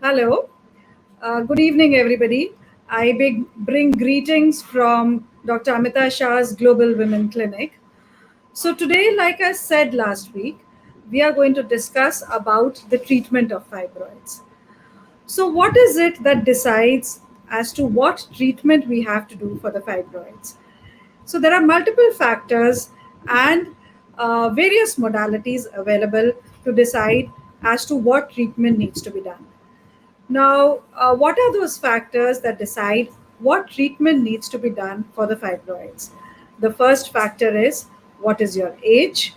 Hello. Good evening, everybody. Bring greetings from Dr. Amita Shah's Global Women Clinic. So today, like I said last week, we are going to discuss about the treatment of fibroids. So what is it that decides as to what treatment we have to do for the fibroids? So there are multiple factors and various modalities available to decide as to what treatment needs to be done. Now, what are those factors that decide what treatment needs to be done for the fibroids? The first factor is what is your age,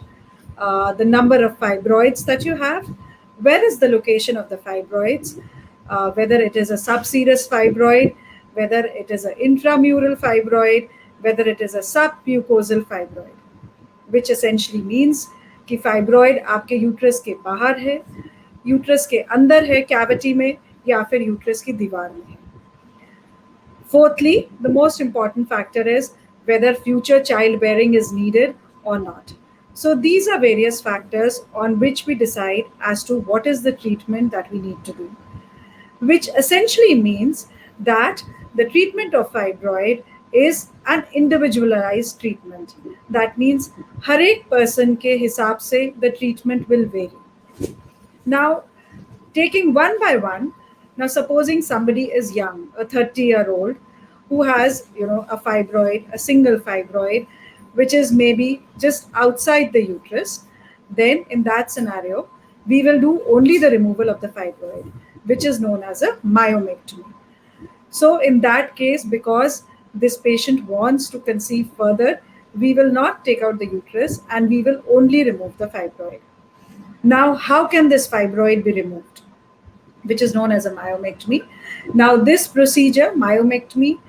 the number of fibroids that you have, where is the location of the fibroids, whether it is a subserous fibroid, whether it is an intramural fibroid, whether it is a submucosal fibroid, which essentially means कि fibroid आपके uterus के बाहर है, uterus के अंदर है cavity में, या फिर यूट्रस की दीवार में है. Fourthly, the most important factor is whether future childbearing is needed or not. So these are various factors on which we decide as to what is the treatment that we need to do, which essentially means that the treatment of fibroid is an individualized treatment. That means हर एक person के हिसाब से the treatment will vary. Now, taking one by one, now supposing somebody is young, a 30-year-old who has, a fibroid, a single fibroid, which is maybe just outside the uterus, then in that scenario, we will do only the removal of the fibroid, which is known as a myomectomy. So in that case, because this patient wants to conceive further, we will not take out the uterus and we will only remove the fibroid. Now, how can this fibroid be removed, which is known as a myomectomy? Now, this procedure, myomectomy,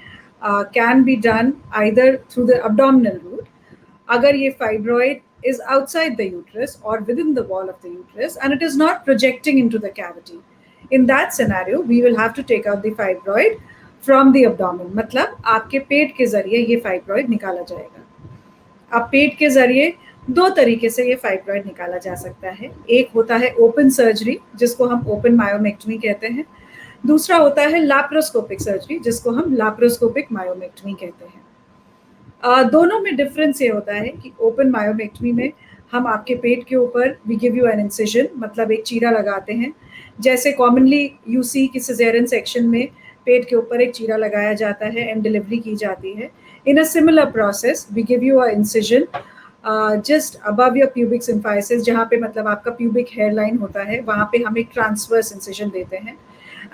can be done either through the abdominal route. Agar ye fibroid is outside the uterus or within the wall of the uterus and it is not projecting into the cavity. In that scenario, we will have to take out the fibroid from the abdomen. मतलब आपके पेट के जरिए ये fibroid निकाला जाएगा. अब पेट के जरिए दो तरीके से ये फाइब्रॉइड निकाला जा सकता है. एक होता है ओपन सर्जरी, जिसको हम ओपन मायोमेक्टमी कहते हैं. दूसरा होता है लैप्रोस्कोपिक सर्जरी, जिसको हम लैप्रोस्कोपिक मायोमेक्टमी कहते हैं. दोनों में डिफरेंस ये होता है कि ओपन मायोमेक्टमी में हम आपके पेट के ऊपर we give you an incision, मतलब एक चीरा लगाते हैं. जैसे कॉमनली यू सी कि सिजेरियन सेक्शन में पेट के ऊपर एक चीरा लगाया जाता है एंड डिलीवरी की जाती है. In a similar process we give you a incision just above your pubic symphysis, जहाँ पे मतलब आपका प्यूबिक हेयर लाइन होता है, वहाँ पे हम एक ट्रांसवर्स इंसिजन देते हैं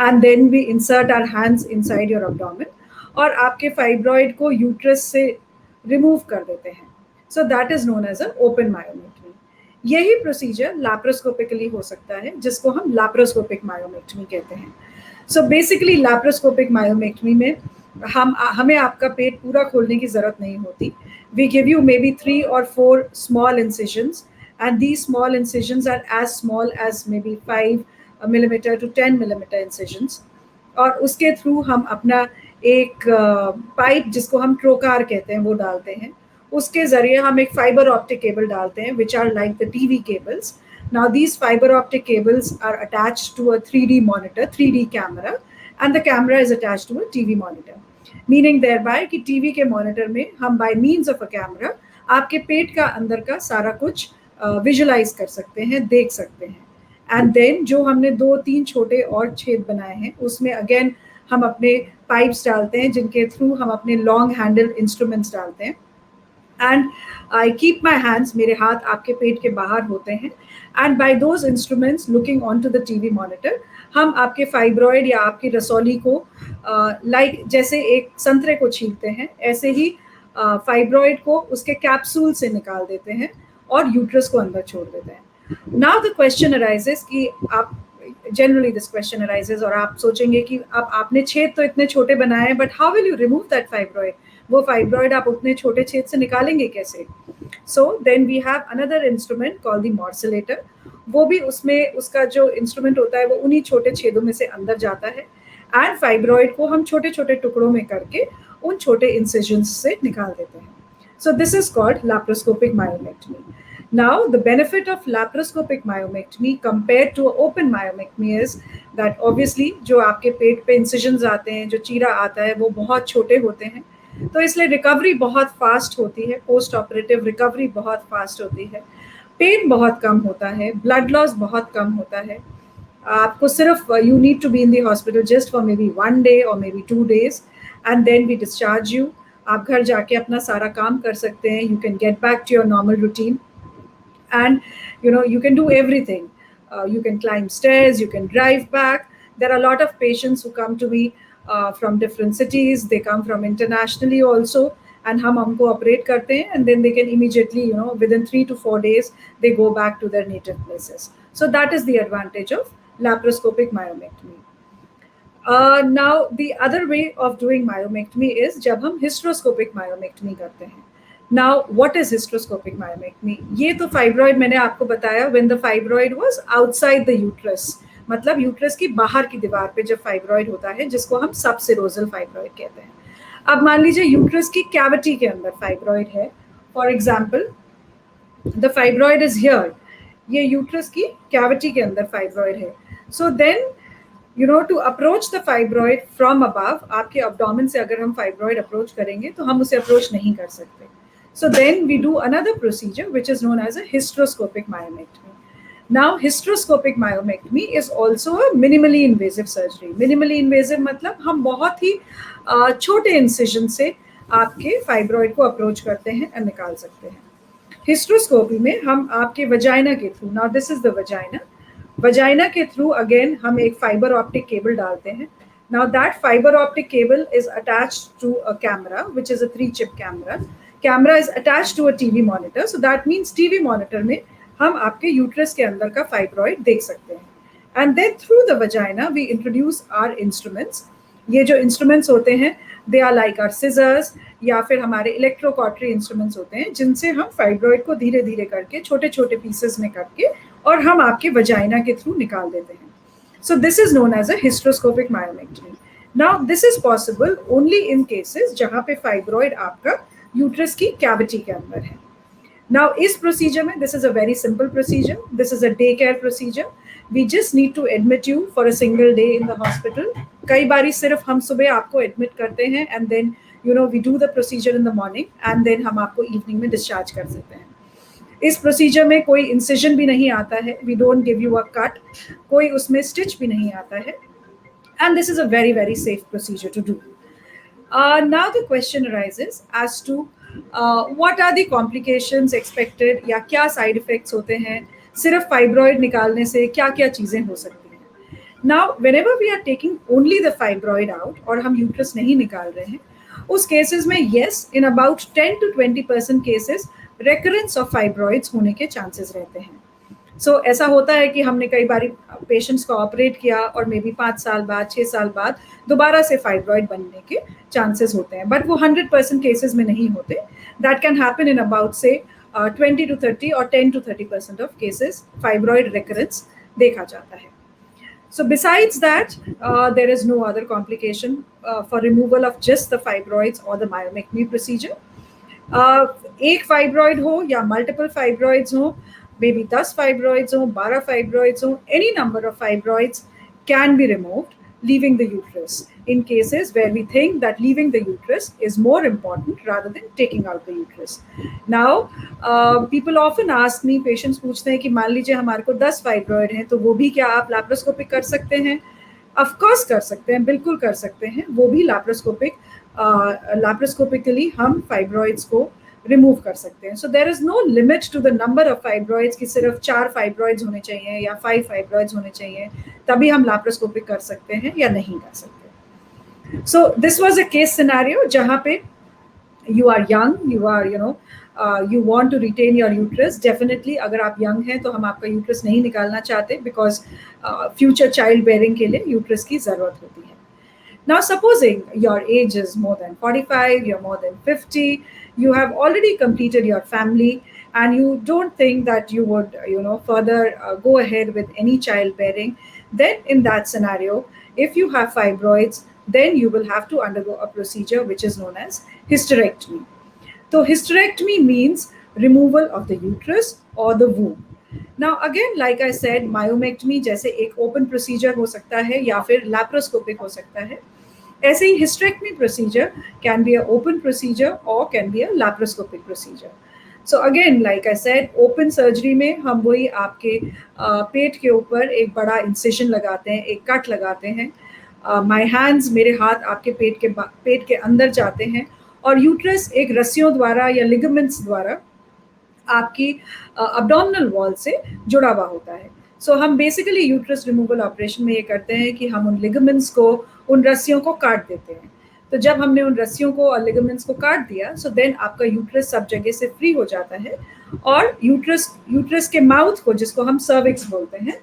and then we insert our hands inside your abdomen और आपके फाइब्रॉइड को यूट्रस से रिमूव कर देते हैं. So that is known as a open myomectomy. यही प्रोसीजर लैप्रोस्कोपिकली हो सकता है, जिसको हम लैप्रोस्कोपिक मायोमेक्टमी कहते हैं. सो बेसिकली लैप्रोस्कोपिक मायोमेक्टमी में हमें आपका पेट पूरा खोलने की जरूरत नहीं होती. We give you maybe 3 or 4 small incisions, and these small incisions are as small as maybe 5 millimeter to 10 millimeter incisions. और उसके थ्रू हम अपना एक पाइप, जिसको हम ट्रोकार कहते हैं, वो डालते हैं. उसके जरिए हम एक फाइबर ऑप्टिक केबल डालते हैं, which are like the TV cables. Now these fiber optic cables are attached to a 3D monitor, 3D camera, and the camera is attached to a TV monitor. Meaning thereby कि TV के monitor में हम by means of a camera आपके पेट का अंदर का सारा कुछ विजुलाइज कर सकते हैं, देख सकते हैं. एंड देन जो हमने 2-3 छोटे और छेद बनाए हैं, उसमें अगेन हम अपने पाइप्स डालते हैं, जिनके थ्रू हम अपने लॉन्ग हैंडल इंस्ट्रूमेंट्स डालते हैं. And I keep my hands, मेरे हाथ आपके पेट के बाहर होते हैं, and by those instruments looking on to the TV monitor हम आपके फाइब्रॉइड या आपकी रसौली को लाइक जैसे एक संतरे को छीलते हैं, ऐसे ही फाइब्रॉइड को उसके कैप्सूल से निकाल देते हैं और यूट्रस को अंदर छोड़ देते हैं. नाउ द क्वेश्चन अराइजेस कि आप जनरली दिस क्वेश्चन अराइजेस और आप सोचेंगे कि अब आपने छेद तो इतने छोटे बनाए हैं, but how will you remove that fibroid? वो फाइब्रॉइड आप उतने छोटे छेद से निकालेंगे कैसे? So then we have another instrument called the morcellator. वो भी उसमें उसका जो इंस्ट्रूमेंट होता है वो उन्हीं छोटे छेदों में से अंदर जाता है एंड फाइब्रॉइड को हम छोटे छोटे टुकड़ों में करके उन छोटे इंसिजन्स से निकाल देते हैं. सो this is called laparoscopic myomectomy. Now, the benefit of laparoscopic myomectomy compared to open myomectomy is that obviously जो आपके पेट पे इंसिजन्स आते हैं, जो चीरा आता है, वो बहुत छोटे होते हैं, तो इसलिए रिकवरी बहुत फास्ट होती है, पोस्ट ऑपरेटिव रिकवरी बहुत फास्ट होती है, पेन बहुत कम होता है, ब्लड लॉस बहुत कम होता है. आपको सिर्फ you need to be in the hospital just for maybe 1 day और maybe 2 days and then we discharge you. आप घर जाके अपना सारा काम कर सकते हैं. You can get back to your normal routine and you can do everything. You can climb stairs, you can drive back. There are a lot of patients who come to me from different cities. They come from internationally also, and hum humko operate karte hain, and then they can immediately, within 3 to 4 days they go back to their native places. So that is the advantage of laparoscopic myomectomy. Now the other way of doing myomectomy is जब हम hysteroscopic myomectomy करते हैं. Now what is hysteroscopic myomectomy? ये तो fibroid मैंने आपको बताया when the fibroid was outside the uterus, मतलब यूट्रस की बाहर की दीवार पे जब फाइब्रॉइड होता है, जिसको हम सबसेरोजल फाइब्रॉइड कहते हैं. अब मान लीजिए यूट्रस की कैविटी के अंदर फाइब्रॉइड है. For example the fibroid is here. ये यूट्रस की कैविटी के अंदर फाइब्रॉइड है. So then to approach the fibroid from above, आपके अब्डोमेन से अगर हम फाइब्रॉइड अप्रोच करेंगे तो हम उसे अप्रोच नहीं कर सकते. So then we do another procedure which is known as a hysteroscopic myomectomy. Now hysteroscopic myomectomy is also a minimally invasive surgery. Minimally invasive मतलब हम बहुत ही छोटे incision से आपके फाइब्रॉइड को अप्रोच करते हैं और निकाल सकते हैं. हिस्ट्रोस्कोपी में हम आपके वजाइना के through, now this is the vagina के थ्रू अगेन हम एक फाइबर ऑप्टिक केबल डालते हैं. Now that fiber optic cable is attached to a camera, which is a 3-chip camera. Camera is attached to a TV monitor. So that means TV monitor में हम आपके uterus के अंदर का fibroid देख सकते हैं. And then through the vagina we introduce our instruments. ये जो instruments होते हैं they are like our scissors या फिर हमारे इलेक्ट्रोकॉटरी इंस्ट्रूमेंट्स होते हैं, जिनसे हम फाइब्रॉइड को धीरे धीरे करके छोटे छोटे पीसेस में करके और हम आपके वजाइना के थ्रू निकाल देते हैं. So this is known as a hysteroscopic myomectomy. Now this is possible only in cases जहाँ पे फाइब्रॉइड आपका यूट्रस की कैविटी के अंदर है. Now इस प्रोसीजर में this is a very simple procedure. This is a day care procedure. We just need to admit you for a single day in the hospital. कई बारी सिर्फ हम सुबह आपको एडमिट करते हैं and then we do the procedure in the morning and then हम आपको इवनिंग में डिस्चार्ज कर सकते हैं. इस प्रोसीजर में कोई इंसिजन भी नहीं आता है. We don't give you a cut, कोई उसमें स्टिच भी नहीं आता है. And this is a very very safe procedure to do. Now the question arises as to what are the complications expected, या क्या साइड इफेक्ट्स होते हैं सिर्फ फाइब्रॉइड निकालने से, क्या क्या चीज़ें हो सकती हैं. Now whenever we are taking only the fibroid out और हम यूट्रस नहीं निकाल रहे हैं, उस केसेस में yes in about 10 to 20% cases recurrence of fibroids होने के चांसेस रहते हैं. सो ऐसा होता है कि हमने कई बार पेशेंट्स को ऑपरेट किया और मे बी 5 साल बाद 6 साल बाद दोबारा से फाइब्रॉइड बनने के चांसेस होते हैं, बट वो 100% केसेस में नहीं होते. That can happen in about से 20 to 30 और 10 to 30% of cases fibroid recurrence देखा जाता है. So besides that, there is no other complication for removal of just the fibroids or the myomectomy procedure. एक फाइब्रॉइड हो या मल्टीपल फाइब्रॉइड्स हो, may be 10 fibroids हो, 12 फाइब्रॉइड्स हो, any number of fibroids can be removed leaving the uterus in cases where we think that leaving the uterus is more important rather than taking out the uterus. Now people often ask me, patients पूछते हैं कि मान लीजिए हमारे को 10 fibroid हैं, तो वो भी क्या आप लाप्रोस्कोपिक कर सकते हैं? ऑफ कोर्स कर सकते हैं, बिल्कुल कर सकते हैं. वो भी लाप्रोस्कोपिकली हम फाइब्रॉइड्स को रिमूव कर सकते हैं. So there is no limit to the number of fibroids कि सिर्फ 4 फाइब्रॉइड्स होने चाहिए या 5 फाइब्रॉइड्स होने चाहिए तभी हम लाप्रोस्कोपिक कर सकते हैं या नहीं कर सकते. So this was a case scenario जहाँ पे you are young, you are you want to retain your uterus. Definitely अगर आप young हैं तो हम आपका uterus नहीं निकालना चाहते because future child bearing के लिए uterus की ज़रूरत होती है. Now supposing your age is more than 45, you're more than 50, you have already completed your family and you don't think that you would further go ahead with any childbearing, then in that scenario, if you have fibroids, then you will have to undergo a procedure which is known as hysterectomy. So hysterectomy means removal of the uterus or the womb. Now again, like I said, myomectomy जैसे एक open procedure हो सकता है या फिर laparoscopic हो सकता है, ऐसे ही hysterectomy procedure can be a open procedure or can be a laparoscopic procedure. So again, like I said, open surgery में हम वही आपके पेट के ऊपर एक बड़ा incision लगाते हैं, एक कट लगाते हैं. My hands, मेरे हाथ आपके पेट के अंदर जाते हैं और यूट्रस एक रस्सियों द्वारा या लिगामेंट्स द्वारा आपकी अब्डोमिनल वॉल से जुड़ा हुआ होता है. सो हम बेसिकली यूट्रस रिमूवल ऑपरेशन में ये करते हैं कि हम उन लिगामेंट्स को, उन रस्सियों को काट देते हैं. तो जब हमने उन रस्सियों को और लिगामेंट्स को काट दिया, सो देन आपका यूट्रस सब जगह से फ्री हो जाता है और यूट्रस के माउथ को, जिसको हम सर्विक्स बोलते हैं,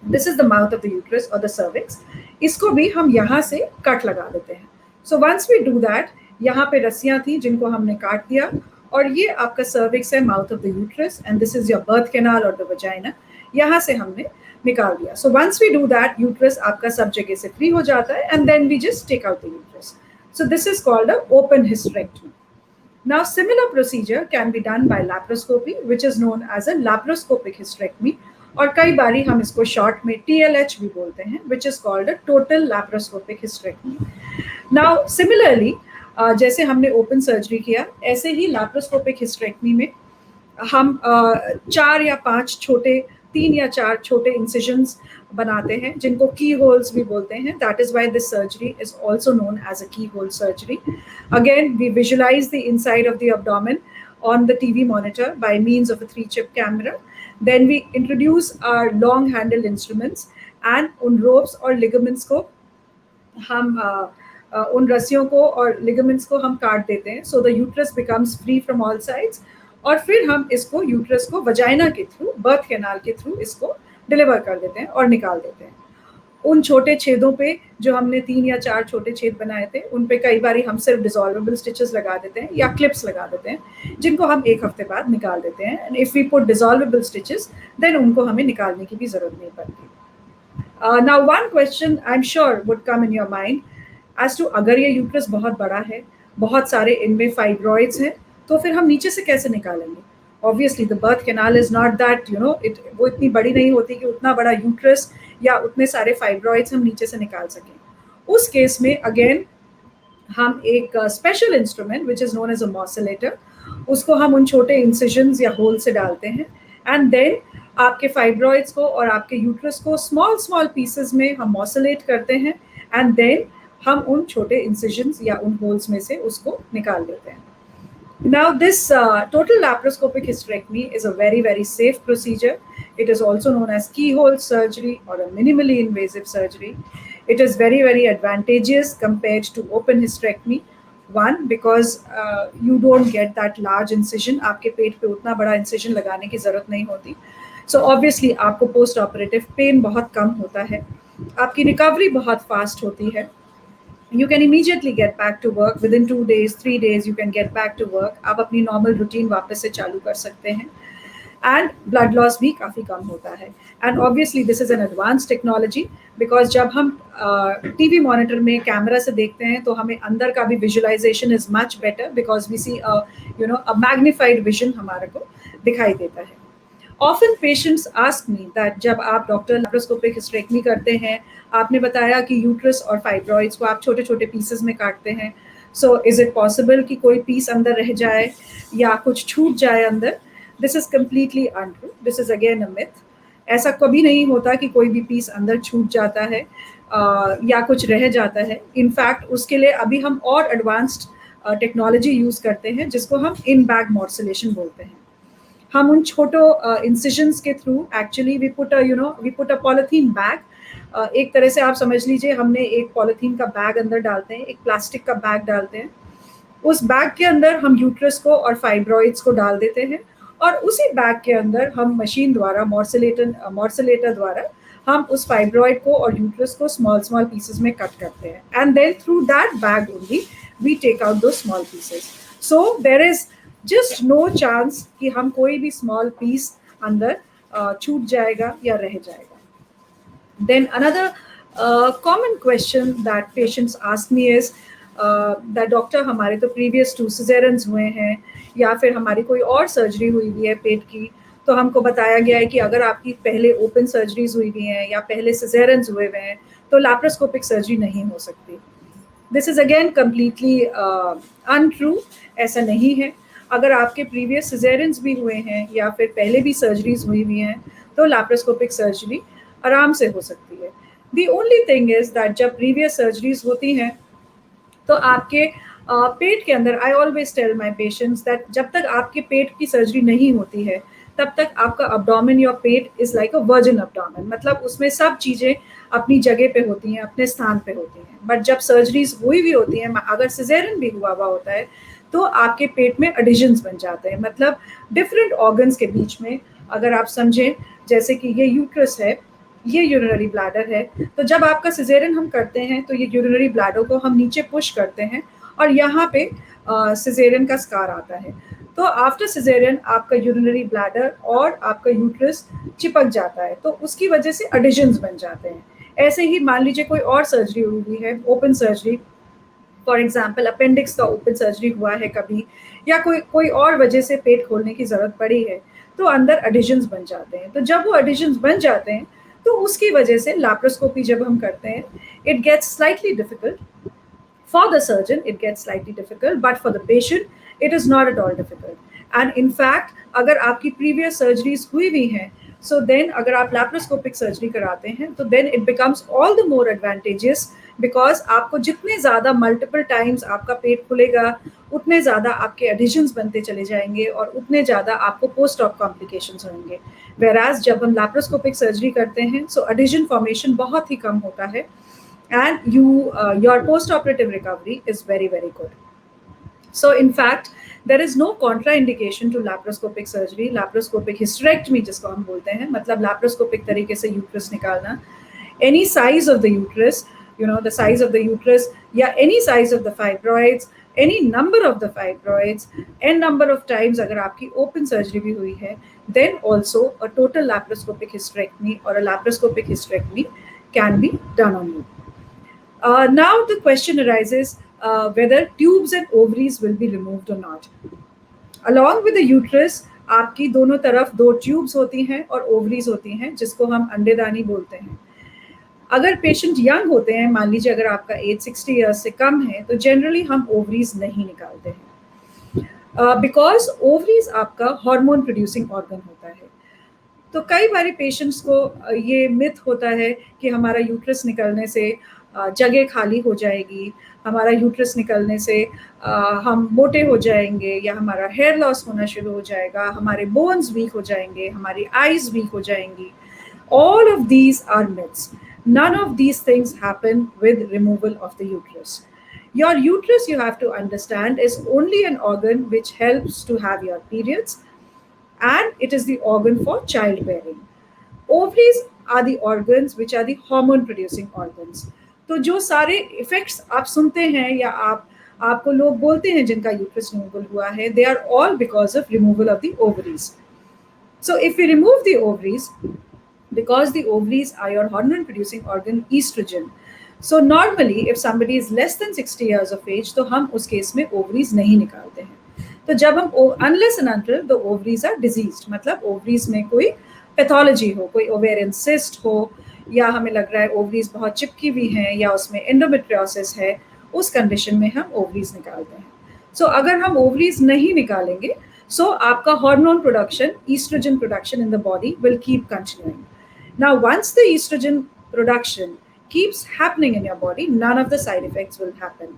this is the mouth of the uterus और द सर्विक्स, इसको भी हम यहाँ से कट लगा देते हैं. So once we do that, यहाँ पे रस्सियाँ थी जिनको हमने काट दिया और ये आपका सर्विक्स है, mouth of the uterus, and this is your birth canal और द वजाइना, यहाँ से हमने निकाल दिया. So once we do that, uterus आपका सब जगह से फ्री हो जाता है and then we just take out the uterus. So this is called a open hysterectomy. Now, similar procedure can be done by laparoscopy, which is known as a laparoscopic hysterectomy, और कई बारी हम इसको short में TLH भी बोलते हैं, which is called a total laparoscopic hysterectomy. Now, similarly, जैसे हमने ओपन सर्जरी किया, ऐसे ही laparoscopic hysterectomy में हम 4 या 5 छोटे, 3 या 4 छोटे इंसिजन्स बनाते हैं, जिनको की होल्स भी बोलते हैं. That is why this surgery is also known as a keyhole surgery. Again, we visualize the inside of the abdomen on the TV monitor by means of a 3-chip camera. Then we introduce our long handled instruments and उन ropes और ligaments को हम उन रस्सियों को और ligaments को हम काट देते हैं. So the uterus becomes free from all sides और फिर हम इसको यूट्रस को वजाइना के थ्रू, बर्थ कैनाल के थ्रू इसको डिलीवर कर देते हैं और निकाल देते हैं. उन छोटे छेदों पे जो हमने 3 या 4 छोटे छेद बनाए थे, उन पे कई बारी हम सिर्फ डिसॉल्वेबल स्टिचेस लगा देते हैं या क्लिप्स लगा देते हैं, जिनको हम 1 हफ्ते बाद निकाल देते हैं. And if we put dissolvable stitches, then उनको हमें निकालने की भी जरूरत नहीं पड़ती. Now one question I am sure would come in your mind as to, अगर ये यूट्रस बहुत बड़ा है, बहुत सारे इनमें फाइब्रॉइड्स हैं, तो फिर हम नीचे से कैसे निकालेंगे? Obviously the birth canal is not that, वो इतनी बड़ी नहीं होती कि उतना बड़ा यूट्रस या उतने सारे फाइब्रॉइड्स हम नीचे से निकाल सकें. उस केस में अगेन हम एक special instrument which is known as a morcellator, उसको हम उन छोटे इंसिजन्स या होल से डालते हैं एंड देन आपके फाइब्रॉइड्स को और आपके यूट्रस को स्मॉल स्मॉल पीसेस में हम मॉसलेट करते हैं एंड देन हम उन छोटे इंसिजन्स या उन होल्स में से उसको निकाल देते हैं. Now, this total laparoscopic hysterectomy is a very, very safe procedure. It is also known as keyhole surgery or a minimally invasive surgery. It is very, very advantageous compared to open hysterectomy. One, because you don't get that large incision. आपके पेट पे उतना बड़ा incision लगाने की जरूरत नहीं होती. So obviously आपको post operative pain बहुत कम होता है. आपकी recovery बहुत fast होती है. You can immediately get back to work within 2 days, 3 days. You can get back to work. आप अपनी normal routine वापस से चालू कर सकते हैं. And blood loss भी काफ़ी कम होता है. And obviously this is an advanced technology because जब हम TV monitor में कैमरा से देखते हैं तो हमें अंदर का भी visualization is much better because we see a magnified vision हमारे को दिखाई देता है. Often patients ask me that जब आप डॉक्टर laparoscopic hysterectomy करते हैं, आपने बताया कि यूट्रस और फाइब्रॉइड्स को आप छोटे छोटे पीसेस में काटते हैं. सो इज इट पॉसिबल कि कोई पीस अंदर रह जाए या कुछ छूट जाए अंदर? This is completely untrue. This is again a myth. ऐसा कभी नहीं होता कि कोई भी पीस अंदर छूट जाता है या कुछ रह जाता है. इनफैक्ट उसके लिए अभी हम और एडवांस्ड टेक्नोलॉजी यूज़ करते हैं जिसको हम इन बैग मॉर्सलेशन बोलते हैं. हम उन छोटो इंसिजन्स के through actually we put a polythene bag, एक तरह से आप समझ लीजिए हमने एक पॉलिथीन का बैग अंदर डालते हैं, एक प्लास्टिक का बैग डालते हैं. उस बैग के अंदर हम यूट्रस को और फाइब्रॉइड्स को डाल देते हैं और उसी बैग के अंदर हम मशीन द्वारा, मॉर्सलेटर द्वारा हम उस फाइब्रॉइड को और यूट्रस को स्मॉल स्मॉल पीसेस में कट करते हैं and then through that bag only we take out दो small pieces. So there is just no chance कि हम कोई भी स्मॉल पीस अंदर छूट जाएगा या रह जाएगा. Then another common question that patients ask me is, doctor हमारे तो प्रीवियस 2 सिजेरियंस हुए हैं या फिर हमारी कोई और सर्जरी हुई हुई है पेट की, तो हमको बताया गया है कि अगर आपकी पहले ओपन सर्जरीज हुई हुई हैं या पहले सिजेरियंस हुए हुए हैं तो लैप्रोस्कोपिक सर्जरी नहीं हो सकती। This is again completely untrue. ऐसा नहीं है। अगर आपके प्रीवियस सिजेरियंस भी हुए हैं या फिर पहले भी सर्जरीज हुई हुई हैं तो लैप्रोस्कोपिक सर्जरी आराम से हो सकती है। The only thing is that जब प्रीवियस सर्जरीज होती हैं तो आपके पेट के अंदर, I always tell my patients that जब तक आपके पेट की सर्जरी नहीं होती है तब तक आपका अब्डोमेन या पेट is like a virgin abdomen, मतलब उसमें सब चीज़ें अपनी जगह पे होती हैं, अपने स्थान पे होती हैं। बट जब सर्जरीज हुई भी होती हैं, अगर सिजेरियन भी हुआ होता है तो आपके पेट में एडिशंस बन जाते हैं, मतलब डिफरेंट ऑर्गन्स के बीच में। अगर आप समझें जैसे कि ये यूट्रस है, ये यूरिनरी ब्लैडर है, तो जब आपका सिजेरियन हम करते हैं तो ये यूरिनरी ब्लैडर को हम नीचे पुश करते हैं और यहाँ पे सिजेरियन का स्कार आता है। तो आफ्टर सिजेरियन आपका यूरिनरी ब्लैडर और आपका यूट्रस चिपक जाता है, तो उसकी वजह से एडिशंस बन जाते हैं। ऐसे ही मान लीजिए कोई और सर्जरी हुई है, open surgery, for example appendix का ओपन सर्जरी हुआ है कभी, या कोई कोई और वजह से पेट खोलने की ज़रूरत पड़ी है, तो अंदर एडिशंस बन जाते हैं। तो जब वो एडिशंस बन जाते हैं तो उसकी वजह से लैप्रोस्कोपी जब हम करते हैं, it gets slightly difficult. For the surgeon, it gets slightly difficult, but for the patient, it is not at all difficult. And in fact, अगर आपकी previous surgeries हुई भी हैं, so then अगर आप laparoscopic surgery कराते हैं, तो then it becomes all the more advantageous because आपको जितने ज़्यादा multiple times आपका पेट खुलेगा, उतने ज़्यादा आपके adhesions बनते चले जाएंगे और उतने ज़्यादा आपको post-op complications होंगे। Whereas जब हम laparoscopic surgery करते हैं, so adhesion formation बहुत ही कम होता है and your post-operative recovery is very, very good. So in fact, there is no contraindication to laparoscopic surgery. Laparoscopic hysterectomy जिसको हम बोलते हैं, मतलब laparoscopic तरीके से यूट्रस निकालना, any size of the uterus, the size of the uterus, या any size of the fibroids, any number of the fibroids, n number of times अगर आपकी open surgery भी हुई है, then also a total laparoscopic hysterectomy or a laparoscopic hysterectomy can be done on you. Now the question arises whether tubes and ovaries will be removed or not. Along with the uterus, आपकी दोनों तरफ 2 tubes होती हैं और ovaries होती हैं, जिसको हम अंडेदानी बोलते हैं। अगर पेशेंट यंग होते हैं, मान लीजिए अगर आपका एज 60 ईयर्स से कम है, तो जनरली हम ओवरीज नहीं निकालते हैं बिकॉज ओवरीज आपका हार्मोन प्रोड्यूसिंग ऑर्गन होता है। तो कई बार पेशेंट्स को ये मिथ होता है कि हमारा यूट्रस निकलने से जगह खाली हो जाएगी, हमारा यूट्रस निकलने से हम मोटे हो जाएंगे या हमारा हेयर लॉस होना शुरू हो जाएगा, हमारे बोन्स वीक हो जाएंगे, हमारी आईज वीक हो जाएंगी। All of these are myths. None of these things happen with removal of the uterus. Your uterus, you have to understand, is only an organ which helps to have your periods, and it is the organ for childbearing. Ovaries are the organs which are the hormone producing organs. तो जो सारे effects आप सुनते हैं या आपको लोग बोलते हैं जिनका यूट्रस रिमूवल हुआ है, they are all because of removal of the ovaries. So if we remove the ovaries, because the ovaries are your hormone producing organ estrogen, so normally if somebody is less than 60 years of age, तो हम उस case में ovaries नहीं निकालते हैं। तो जब हम unless and until the ovaries are diseased, मतलब ovaries में कोई पैथोलॉजी हो, कोई ओवेरियन सिस्ट हो, या हमें लग रहा है ओवरीज बहुत चिपकी हुई हैं या उसमें एंडोमेट्रियोसिस है, उस कंडीशन में हम ओवरीज निकालते हैं। सो अगर हम ओवरीज नहीं निकालेंगे, सो आपका hormone production, oestrogen production in the body will keep continuing. Now once the oestrogen production keeps happening in your body, none of the side effects will happen.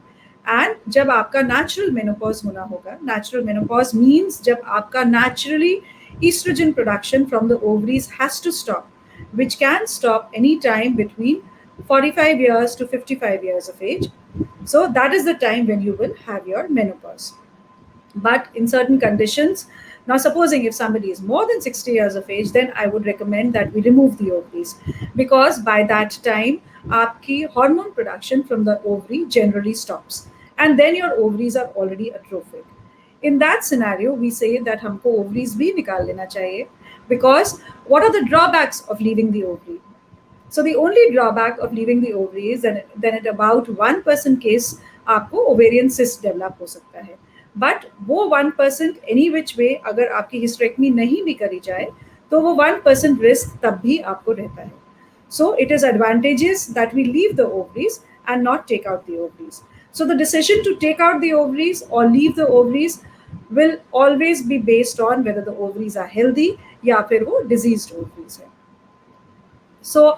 And जब आपका natural menopause होना होगा, natural menopause means जब आपका naturally estrogen production from the ovaries has to stop, which can stop any time between 45 years to 55 years of age. So that is the time when you will have your menopause. But in certain conditions, now supposing if somebody is more than 60 years of age, then I would recommend that we remove the ovaries, because by that time आपकी hormone production from the ovary generally stops, and then your ovaries are already atrophic. In that scenario, we say that हमको ovaries भी निकाल लेना चाहिए, because what are the drawbacks of leaving the ovary? So the only drawback of leaving the ovary is that in about 1% case आपको ovarian cyst develop हो सकता है. But वो 1% एनी विच वे अगर आपकी हिस्टेरेक्टमी नहीं भी करी जाए तो वो 1% रिस्क तब भी आपको रहता है. So it is advantageous that we leave the ovaries and not take out the ovaries. So the decision to take out the ovaries or leave the ovaries will always be based on whether the ovaries are healthy या फिर वो diseased ovaries है. So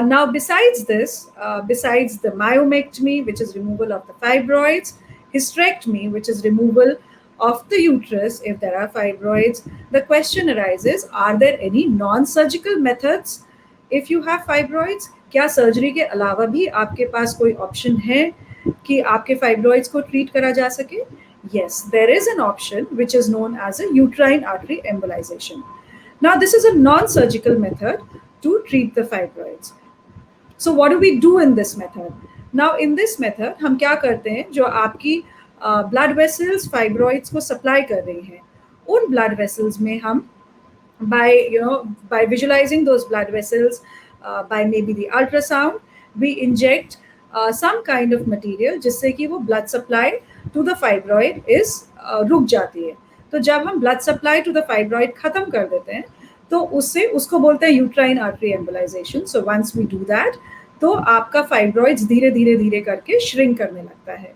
now besides this, besides the myomectomy, which is removal of the fibroids, hysterectomy, which is removal of the uterus if there are fibroids, the question arises, are there any non-surgical methods if you have fibroids? क्या surgery के अलावा भी आपके पास कोई option है कि आपके fibroids को ट्रीट करा जा सके? Yes, there is an option which is known as a uterine artery embolization. Now, this is a non-surgical method to treat the fibroids. So what do we do in this method? Now in this method हम क्या करते हैं, जो आपकी blood vessels fibroids को supply कर रही हैं, उन blood vessels में हम by visualizing those blood vessels, by maybe the ultrasound, we inject some kind of material जिससे कि वो blood supply to the fibroid is रुक जाती है. तो जब हम blood supply to the fibroid खत्म कर देते हैं तो उससे उसको बोलते हैं uterine artery embolisation. So once we do that तो आपका फाइब्रॉइड्स धीरे धीरे धीरे करके श्रिंक करने लगता है.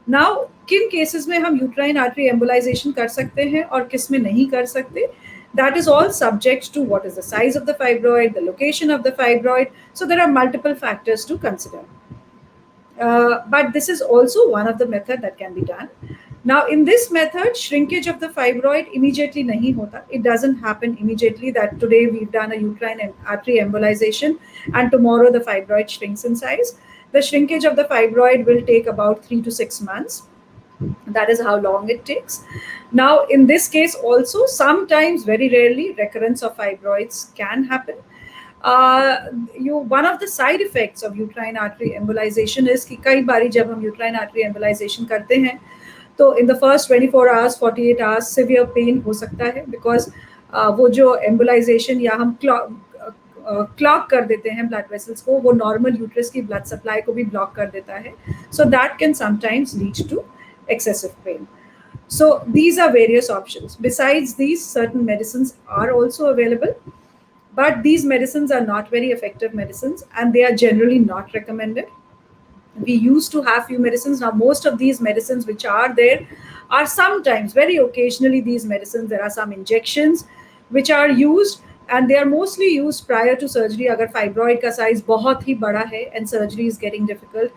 नाउ किन केसेस में हम यूट्राइन आर्टरी एम्बोलाइजेशन कर सकते हैं और किस में नहीं कर सकते, that is all subject to what is the size of the fibroid, the location of the fibroid. So there are multiple factors to consider. But this is also one of the method that can be done. Now in this method, shrinkage of the fibroid immediately nahi hota. It doesn't happen immediately that today we've done a uterine artery embolization and tomorrow the fibroid shrinks in size. The shrinkage of the fibroid will take about 3 to 6 months. That is how long it takes. Now in this case also, sometimes, very rarely, recurrence of fibroids can happen. One of the side effects of uterine artery embolization is कि कई बारी जब हम uterine artery embolization करते हैं तो in the first 24 hours 48 hours severe pain हो सकता है, because वो जो embolization या हम क्लॉग कर देते हैं ब्लड वेसल्स को, वो नॉर्मल यूट्रस की ब्लड सप्लाई को भी ब्लॉक कर देता है. So that can sometimes lead to excessive pain. So these are various options. Besides these, certain medicines are also available, but these medicines are not very effective medicines and they are generally not recommended. We used to have few medicines. Now most of these medicines which are there are sometimes, very occasionally, these medicines, there are some injections which are used and they are mostly used prior to surgery. Agar fibroid ka size बहुत ही बड़ा है and surgery is getting difficult,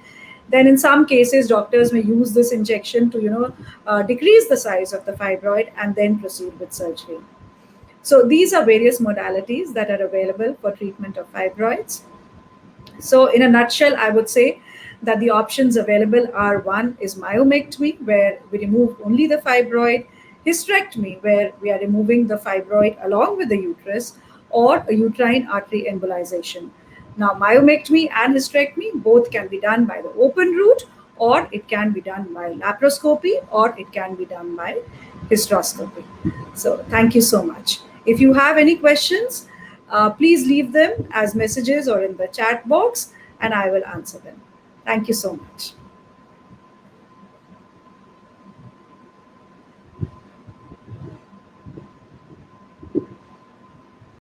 then in some cases doctors may use this injection to decrease the size of the fibroid and then proceed with surgery. So these are various modalities that are available for treatment of fibroids. So in a nutshell, I would say that the options available are: one is myomectomy, where we remove only the fibroid; hysterectomy, where we are removing the fibroid along with the uterus; or a uterine artery embolization. Now, myomectomy and hysterectomy both can be done by the open route, or it can be done by laparoscopy, or it can be done by hysteroscopy. So thank you so much. If you have any questions, please leave them as messages or in the chat box and I will answer them. Thank you so much.